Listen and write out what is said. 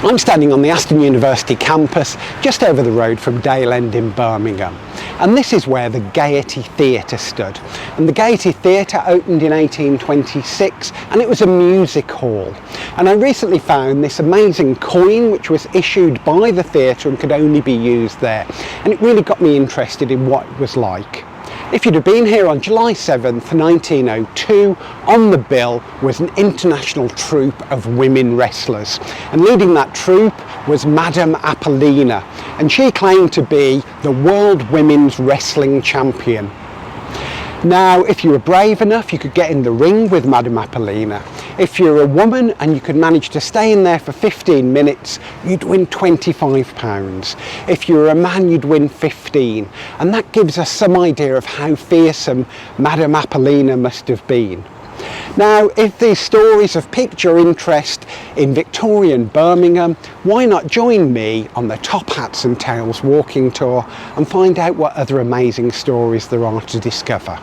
I'm standing on the Aston University campus just over the road from Dale End in Birmingham, and this is where the Gaiety Theatre stood. And the Gaiety Theatre opened in 1826 and it was a music hall. And I recently found this amazing coin which was issued by the theatre and could only be used there, and it really got me interested in what it was like. If you'd have been here on July 7th, 1902, on the bill was an international troupe of women wrestlers. And leading that troupe was Madame Apollina, and she claimed to be the World Women's Wrestling Champion. Now, if you were brave enough, you could get in the ring with Madame Apollina. If you're a woman and you could manage to stay in there for 15 minutes, you'd win £25. If you were a man, you'd win 15. And that gives us some idea of how fearsome Madame Apollina must have been. Now, if these stories have piqued your interest in Victorian Birmingham, why not join me on the Top Hats and Tails walking tour and find out what other amazing stories there are to discover.